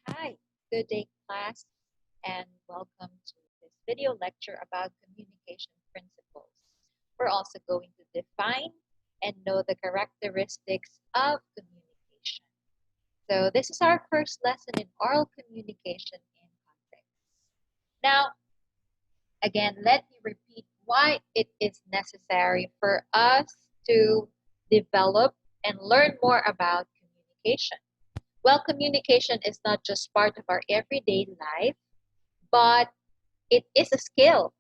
Hi, good day class, and welcome to this video lecture about communication principles. We're also going to define and know the characteristics of communication. So this is our first lesson in oral communication in context. Now, again, let me repeat why it is necessary for us to develop and learn more about communication. Well, communication is not just part of our everyday life, but it is a skill.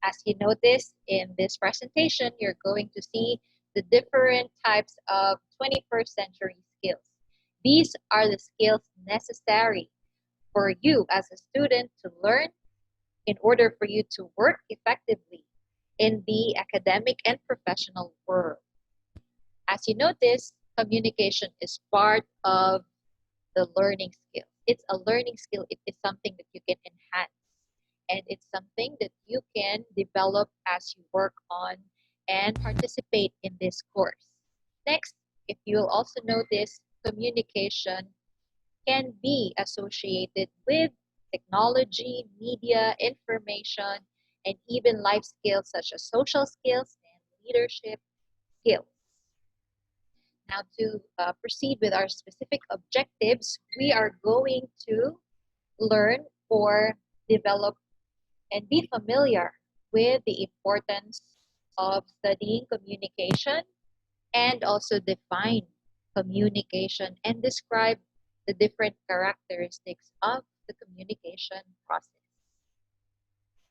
As you notice in this presentation, you're going to see the different types of 21st century skills. These are the skills necessary for you as a student to learn in order for you to work effectively in the academic and professional world. As you notice, communication is part of the learning skill. It's a learning skill. It is something that you can enhance. And it's something that you can develop as you work on and participate in this course. Next, if you'll also notice, communication can be associated with technology, media, information, and even life skills such as social skills and leadership skills. Now, to proceed with our specific objectives, we are going to learn or develop and be familiar with the importance of studying communication and also define communication and describe the different characteristics of the communication process.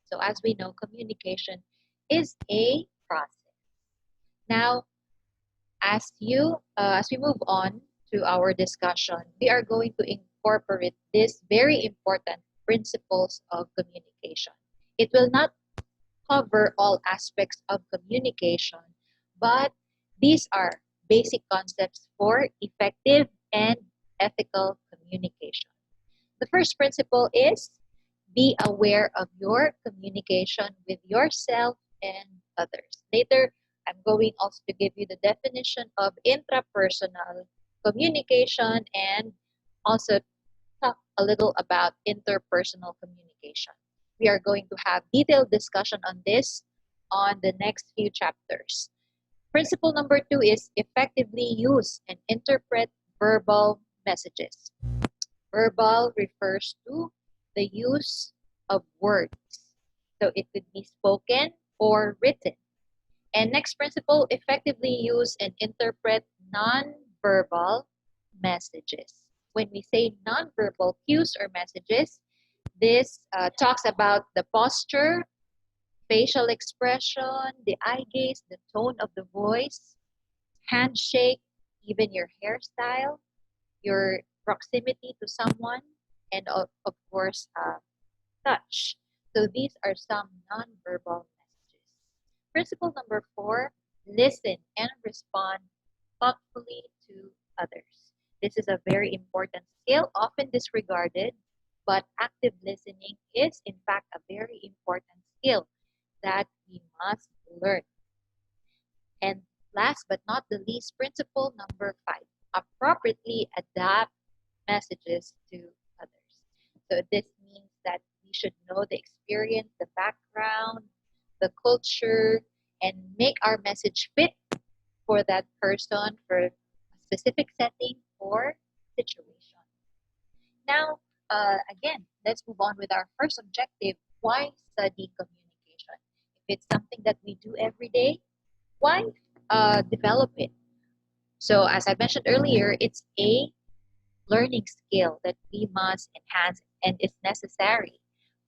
So as we know, communication is a process. Now, as we move on to our discussion, we are going to incorporate these very important principles of communication. It will not cover all aspects of communication, but these are basic concepts for effective and ethical communication. The first principle is be aware of your communication with yourself and others. Later, I'm going also to give you the definition of intrapersonal communication and also talk a little about interpersonal communication. We are going to have detailed discussion on this on the next few chapters. Principle number 2 is effectively use and interpret verbal messages. Verbal refers to the use of words. So it could be spoken or written. And next principle, effectively use and interpret non-verbal messages. When we say non-verbal cues or messages, this talks about the posture, facial expression, the eye gaze, the tone of the voice, handshake, even your hairstyle, your proximity to someone, and of course, touch. So these are some nonverbal messages. Principle number 4, listen and respond thoughtfully to others. This is a very important skill, often disregarded, but active listening is in fact a very important skill that we must learn. And last but not the least, principle number 5, appropriately adapt messages to others. So this means that we should know the experience, the background, the culture, and make our message fit for that person, for a specific setting or situation. Now, again, let's move on with our first objective. Why study communication? If it's something that we do every day, why develop it? So as I mentioned earlier, it's a learning skill that we must enhance and is necessary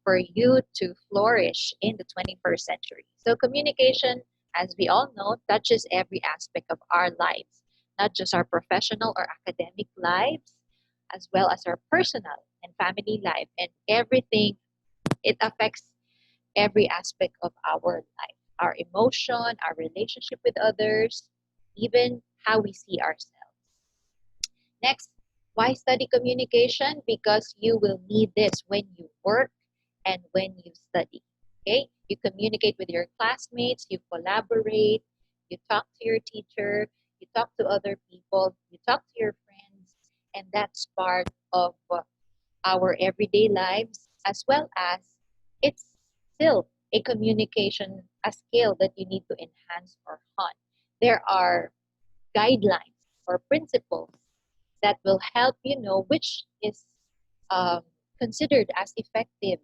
for you to flourish in the 21st century. So communication, as we all know, touches every aspect of our lives, not just our professional or academic lives, as well as our personal and family life, and everything. It affects every aspect of our life, our emotion, our relationship with others, even how we see ourselves. Next, why study communication? Because you will need this when you work and when you study. Okay? You communicate with your classmates, you collaborate, you talk to your teacher, you talk to other people, you talk to your friends, and that's part of our everyday lives, as well as it's still a communication, a skill that you need to enhance or hone. There are guidelines or principles that will help you know which is um, considered as effective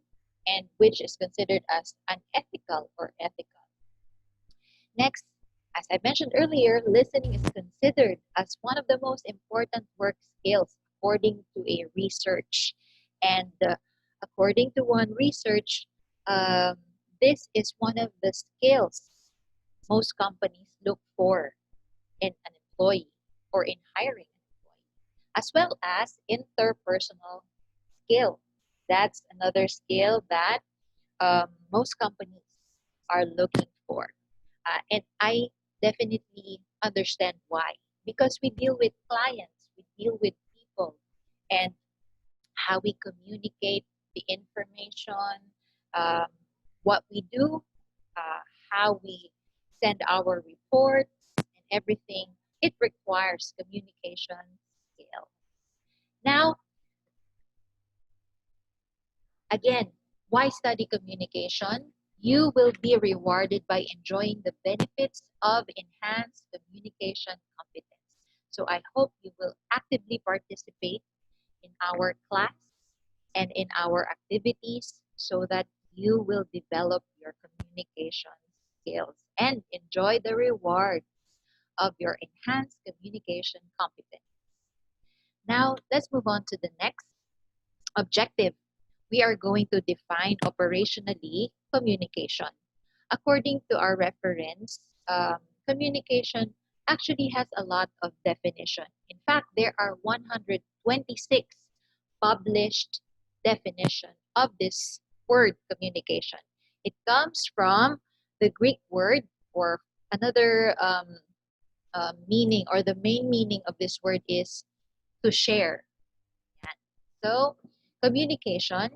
and which is considered as unethical or ethical. Next, as I mentioned earlier, listening is considered as one of the most important work skills according to a research. And according to one research, um, this is one of the skills most companies look for in an employee or in hiring an employee, as well as interpersonal skill. That's another skill that most companies are looking for. And I definitely understand why. Because we deal with clients, we deal with people, and how we communicate the information, um, what we do, how we send our reports, and everything. It requires communication skill. Now, again, why study communication? You will be rewarded by enjoying the benefits of enhanced communication competence. So I hope you will actively participate in our class and in our activities so that you will develop your communication skills and enjoy the reward of your enhanced communication competence. Now, let's move on to the next objective. We are going to define operationally communication. According to our reference, communication actually has a lot of definition. In fact, there are 126 published definition of this word communication. It comes from the Greek word, or another meaning, or the main meaning of this word is to share. So, communication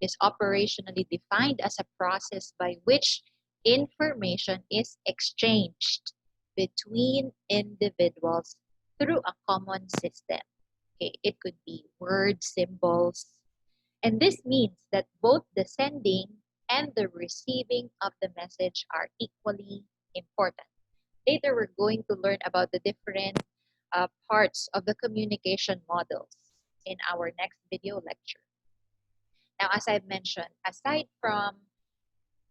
is operationally defined as a process by which information is exchanged between individuals through a common system. Okay, it could be words, symbols, and this means that both the sending and the receiving of the message are equally important. Later, we're going to learn about the different parts of the communication models in our next video lecture. Now, as I've mentioned, aside from,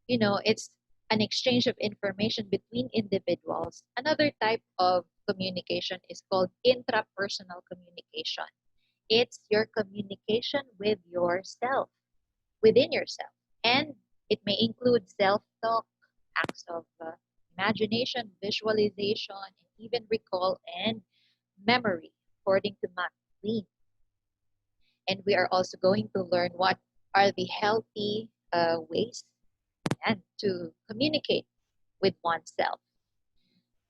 it's an exchange of information between individuals, another type of communication is called intrapersonal communication. It's your communication with yourself, within yourself. And it may include self talk, acts of imagination, visualization, and even recall and memory, according to Matt Lean. And we are also going to learn what are the healthy ways and to communicate with oneself.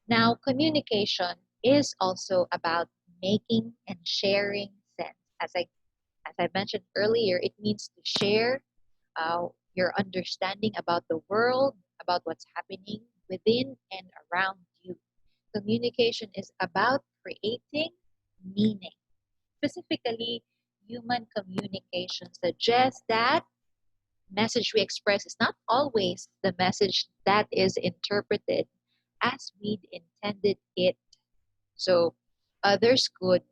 Now, communication is also about making and sharing sense. As I mentioned earlier, it means to share your understanding about the world, about what's happening within and around you. Communication is about creating meaning. Specifically, human communication suggests that message we express is not always the message that is interpreted as we'd intended it. So others could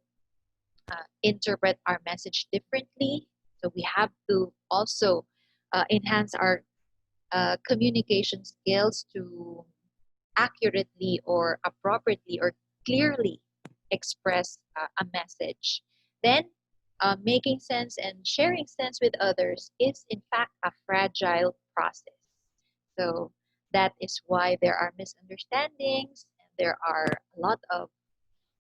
interpret our message differently. So we have to also enhance our communication skills to accurately or appropriately or clearly express a message. Then, making sense and sharing sense with others is, in fact, a fragile process. So, that is why there are misunderstandings and there are a lot of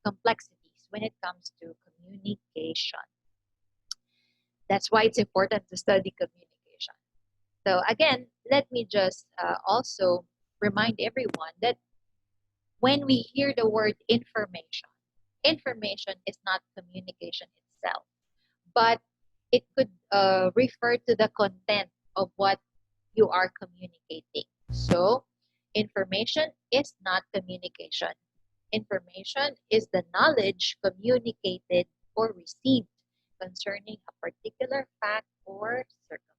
complexities when it comes to communication. That's why it's important to study communication. So, again, let me just also remind everyone that when we hear the word information, information is not communication itself, but it could refer to the content of what you are communicating. So, information is not communication. Information is the knowledge communicated or received concerning a particular fact or circumstance.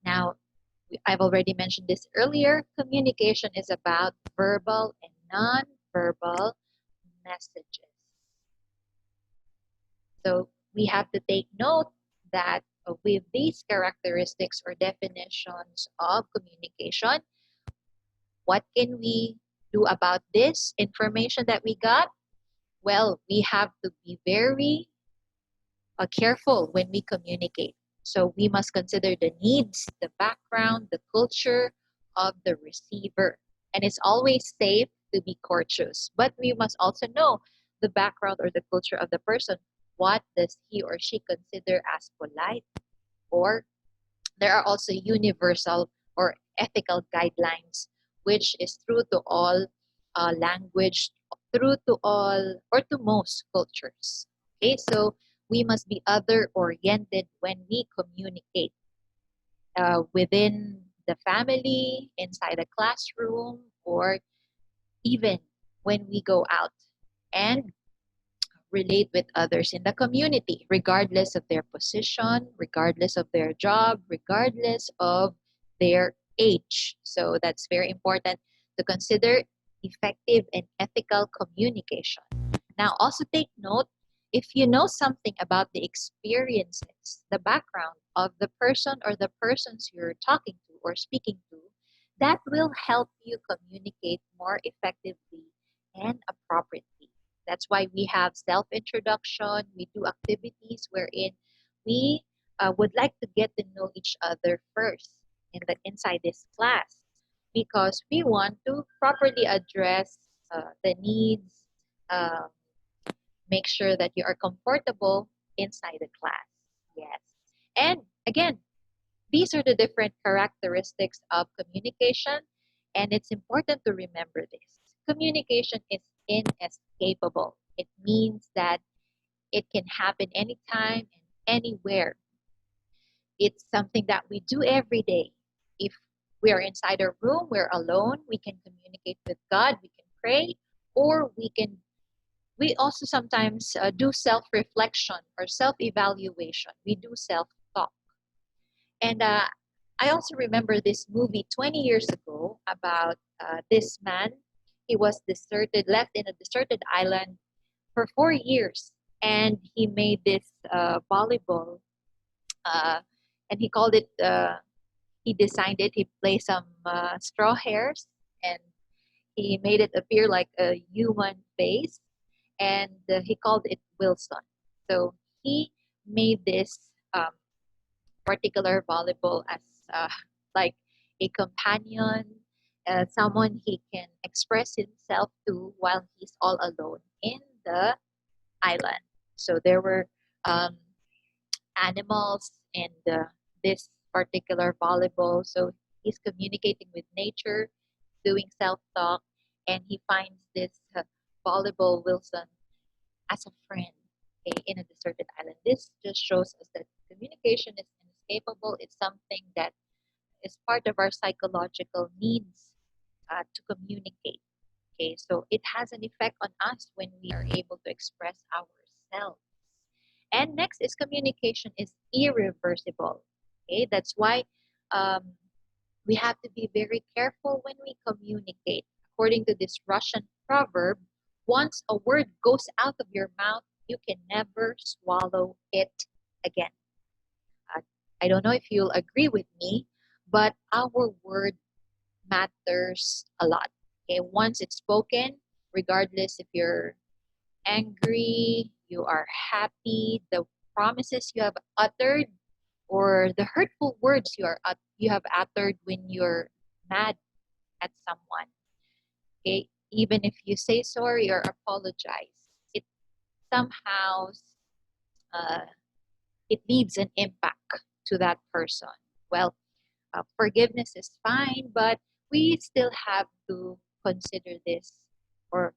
Now, I've already mentioned this earlier. Communication is about verbal and non-verbal messages. So we have to take note that with these characteristics or definitions of communication, what can we do about this information that we got? Well, we have to be very careful when we communicate. So we must consider the needs, the background, the culture of the receiver. And it's always safe to be courteous, but we must also know the background or the culture of the person. What does he or she consider as polite? Or there are also universal or ethical guidelines, which is true to all language, true to all or to most cultures. Okay, so we must be other oriented when we communicate within the family, inside a classroom, or even when we go out and relate with others in the community, regardless of their position, regardless of their job, regardless of their age. So that's very important to consider effective and ethical communication. Now, also take note if you know something about the experiences, the background of the person or the persons you're talking to or speaking to, that will help you communicate more effectively and appropriately. That's why we have self introduction, we do activities wherein we would like to get to know each other first inside this class because we want to properly address the needs, um, make sure that you are comfortable inside the class. Yes. And again, these are the different characteristics of communication, and it's important to remember this. Communication is inescapable. It means that it can happen anytime and anywhere. It's something that we do every day. If we are inside a room, we're alone, we can communicate with God, we can pray, or we also sometimes do self-reflection or self-evaluation. We do self-talk. And I also remember this movie 20 years ago about this man. He was deserted, left in a deserted island for 4 years, and he made this volleyball, uh, and he called it. He designed it. He placed some straw hairs, and he made it appear like a human face, and he called it Wilson. So he made this um, particular volleyball as uh, like a companion, someone he can express himself to while he's all alone in the island. So there were um, animals in this particular volleyball. So he's communicating with nature, doing self talk, and he finds this volleyball Wilson as a friend in a deserted island. This just shows us that communication is inescapable. It's something that is part of our psychological needs to communicate. Okay, so it has an effect on us when we are able to express ourselves. And next is communication is irreversible. Okay, that's why um, we have to be very careful when we communicate. According to this Russian proverb, once a word goes out of your mouth, you can never swallow it again. Uh, I don't know if you'll agree with me, but our word matters a lot. Okay, once it's spoken, regardless if you're angry, you are happy, the promises you have uttered, or the hurtful words you have uttered when you're mad at someone. Okay, even if you say sorry or apologize, it somehow uh, it leaves an impact to that person. Well, forgiveness is fine, but we still have to consider this, or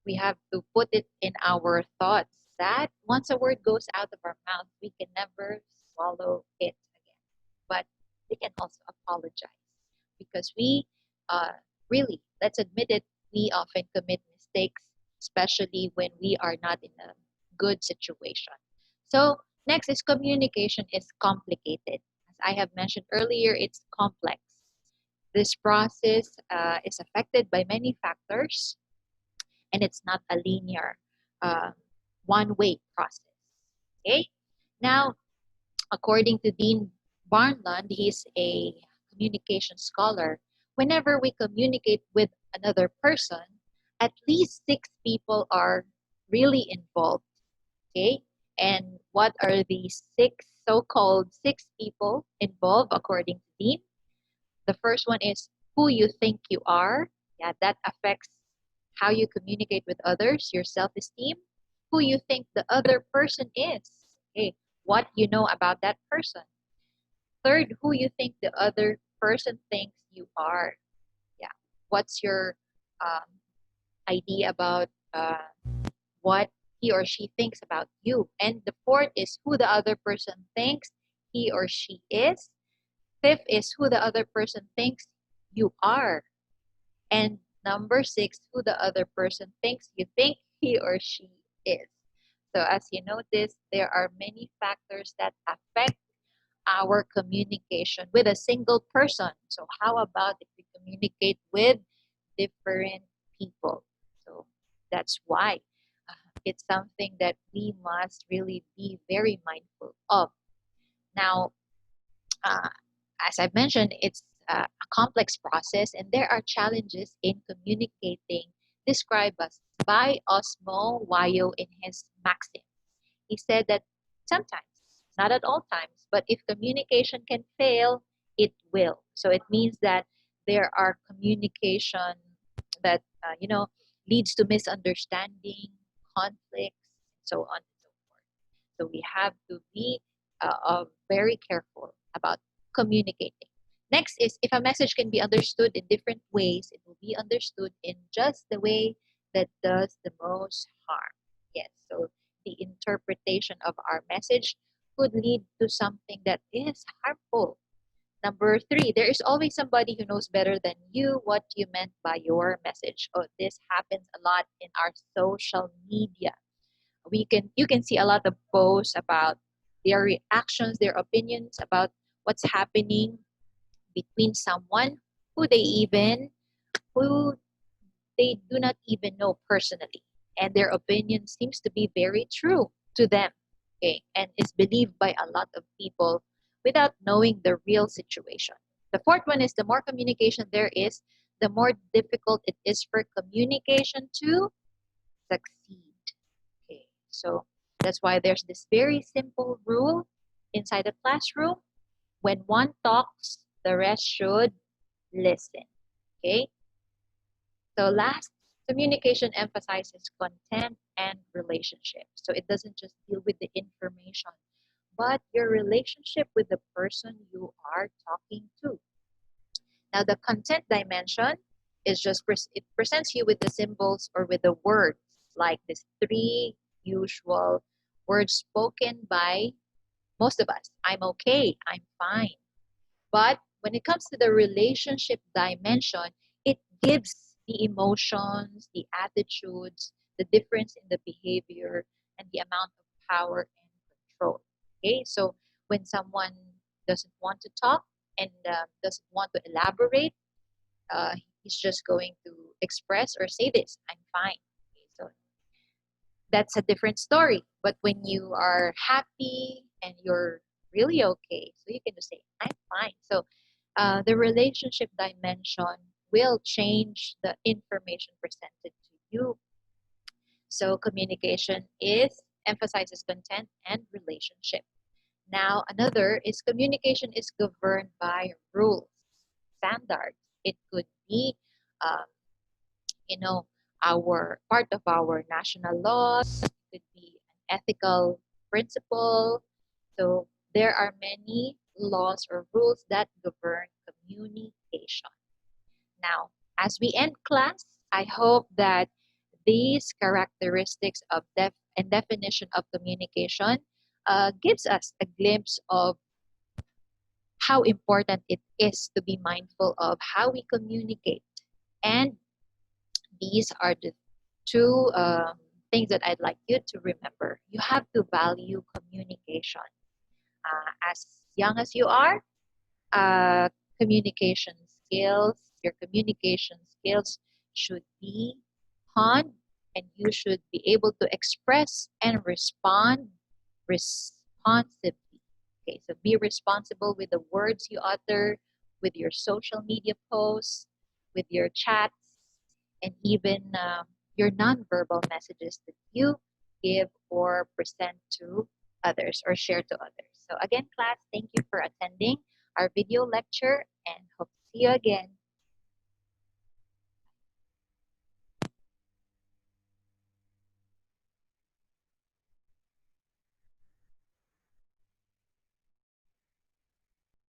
we have to put it in our thoughts that once a word goes out of our mouth, we can never swallow it again. But we can also apologize because we really, let's admit it, we often commit mistakes, especially when we are not in a good situation. So next is communication is complicated. As I have mentioned earlier, it's complex. This process is affected by many factors, and it's not a linear uh, one-way process. Okay. Now, according to Dean Barnlund, he's a communication scholar. Whenever we communicate with another person, at least six people are really involved. Okay. And what are these six so-called six people involved according to Dean? The first one is who you think you are. Yeah, that affects how you communicate with others, your self-esteem. Who you think the other person is. Okay, what you know about that person. Third, who you think the other person thinks you are. Yeah, what's your um, idea about what he or she thinks about you. And the fourth is who the other person thinks he or she is. Fifth is who the other person thinks you are. And number six, who the other person thinks you think he or she is. So as you notice, there are many factors that affect our communication with a single person. So how about if we communicate with different people? So that's why it's something that we must really be very mindful of. Now, uh, as I've mentioned, it's a complex process, and there are challenges in communicating, described as by Osmo Wayo in his Maxim. He said that sometimes, not at all times, but if communication can fail, it will. So it means that there are communication that leads to misunderstanding, conflicts, and so on and so forth. So we have to be very careful about communicating. Next is if a message can be understood in different ways, it will be understood in just the way that does the most harm. Yes, so the interpretation of our message could lead to something that is harmful. Number three, there is always somebody who knows better than you what you meant by your message. Oh, this happens a lot in our social media. You can see a lot of posts about their reactions, their opinions about what's happening between someone who they even who they do not even know personally, and their opinion seems to be very true to them, okay, and is believed by a lot of people without knowing the real situation. The fourth one is the more communication there is, the more difficult it is for communication to succeed. Okay, so that's why there's this very simple rule inside the classroom. When one talks, the rest should listen. Okay, so last, communication emphasizes content and relationship. So it doesn't just deal with the information, but your relationship with the person you are talking to. Now, the content dimension is just it presents you with the symbols or with the words, like these three usual words spoken by most of us. I'm okay, I'm fine. But when it comes to the relationship dimension, it gives the emotions, the attitudes, the difference in the behavior, and the amount of power and control. Okay, so when someone doesn't want to talk and doesn't want to elaborate, he's just going to express or say this, I'm fine. Okay, so that's a different story. But when you are happy and you're really okay, so you can just say, I'm fine. So the relationship dimension will change the information presented to you. So communication is emphasizes content and relationship. Now, another is communication is governed by rules, standards. It could be um, you know, our part of our national laws. It could be an ethical principle. So there are many laws or rules that govern communication. Now, as we end class, I hope that these characteristics of and definition of communication gives us a glimpse of how important it is to be mindful of how we communicate. And these are the two things that I'd like you to remember. You have to value communication. As young as you are, uh, communication skills, your communication skills should be honed, and you should be able to express and respond responsibly. Okay, so be responsible with the words you utter, with your social media posts, with your chats, and even your nonverbal messages that you give or present to others or share to others. So again, class, thank you for attending our video lecture and hope to see you again.